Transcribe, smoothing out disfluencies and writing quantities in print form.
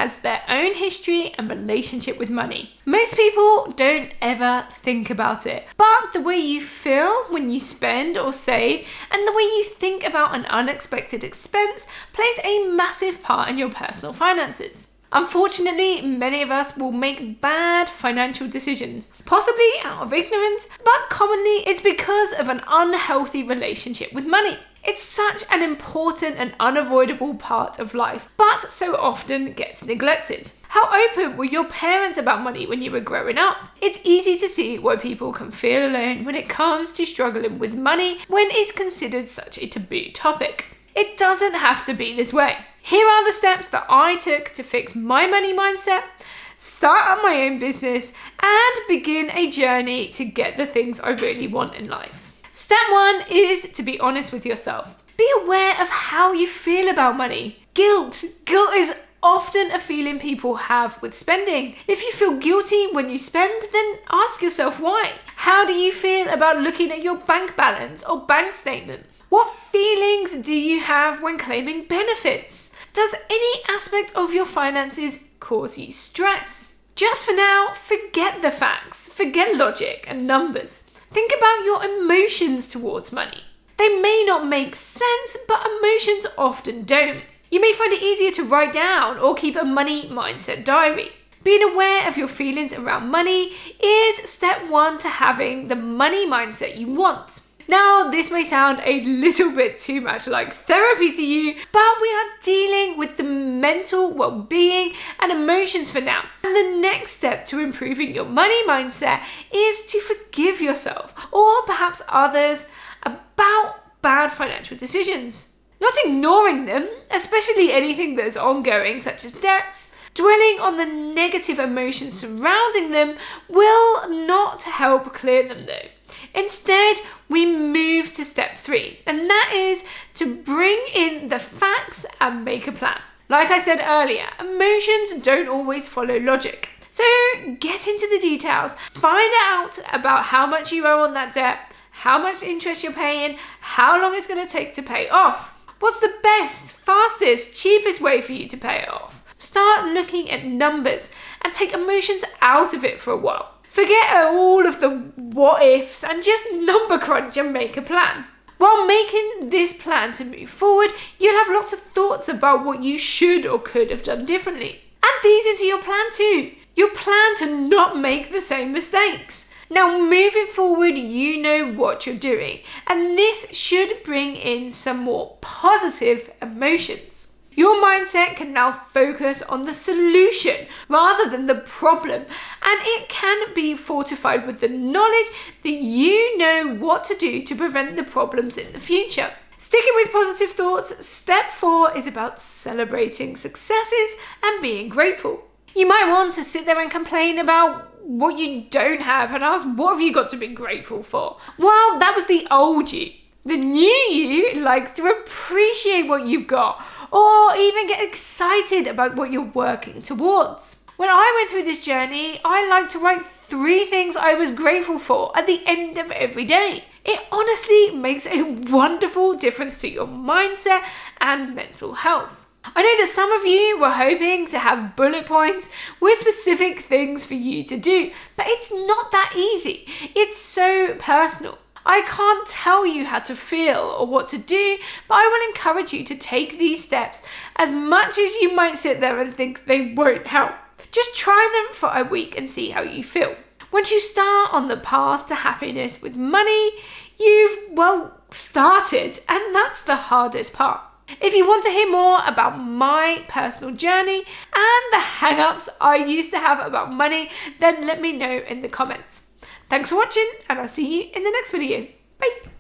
has their own history and relationship with money. Most people don't ever think about it, but the way you feel when you spend or save and the way you think about an unexpected expense plays a massive part in your personal finances. Unfortunately, many of us will make bad financial decisions, possibly out of ignorance, but commonly it's because of an unhealthy relationship with money. It's such an important and unavoidable part of life, but so often gets neglected. How open were your parents about money when you were growing up? It's easy to see why people can feel alone when it comes to struggling with money when it's considered such a taboo topic. It doesn't have to be this way. Here are the steps that I took to fix my money mindset, start up my own business, and begin a journey to get the things I really want in life. Step 1 is to be honest with yourself. Be aware of how you feel about money. Guilt. Guilt is often a feeling people have with spending. If you feel guilty when you spend, then ask yourself why. How do you feel about looking at your bank balance or bank statement? What feelings do you have when claiming benefits? Does any aspect of your finances cause you stress? Just for now, forget the facts, forget logic and numbers. Think about your emotions towards money. They may not make sense, but emotions often don't. You may find it easier to write down or keep a money mindset diary. Being aware of your feelings around money is step 1 to having the money mindset you want. Now, this may sound a little bit too much like therapy to you, but we are dealing with the mental well-being and emotions for now. And the next step to improving your money mindset is to forgive yourself or perhaps others about bad financial decisions. Not ignoring them, especially anything that is ongoing, such as debts. Dwelling on the negative emotions surrounding them will not help clear them though. Instead, we move to step 3, and that is to bring in the facts and make a plan. Like I said earlier, emotions don't always follow logic. So get into the details, find out about how much you owe on that debt, how much interest you're paying, how long it's going to take to pay off. What's the best, fastest, cheapest way for you to pay it off? Start looking at numbers and take emotions out of it for a while. Forget all of the what ifs and just number crunch and make a plan. While making this plan to move forward, you'll have lots of thoughts about what you should or could have done differently. Add these into your plan too. Your plan to not make the same mistakes. Now, moving forward, you know what you're doing, and this should bring in some more positive emotions. Your mindset can now focus on the solution rather than the problem, and it can be fortified with the knowledge that you know what to do to prevent the problems in the future. Sticking with positive thoughts, step 4 is about celebrating successes and being grateful. You might want to sit there and complain about what you don't have and ask, what have you got to be grateful for? Well, that was the old you. The new you likes to appreciate what you've got, or even get excited about what you're working towards. When I went through this journey, I like to write 3 things I was grateful for at the end of every day. It honestly makes a wonderful difference to your mindset and mental health. I know that some of you were hoping to have bullet points with specific things for you to do, but it's not that easy. It's so personal. I can't tell you how to feel or what to do, but I will encourage you to take these steps as much as you might sit there and think they won't help. Just try them for a week and see how you feel. Once you start on the path to happiness with money, you've, started, and that's the hardest part. If you want to hear more about my personal journey and the hang-ups I used to have about money, then let me know in the comments. Thanks for watching, and I'll see you in the next video. Bye!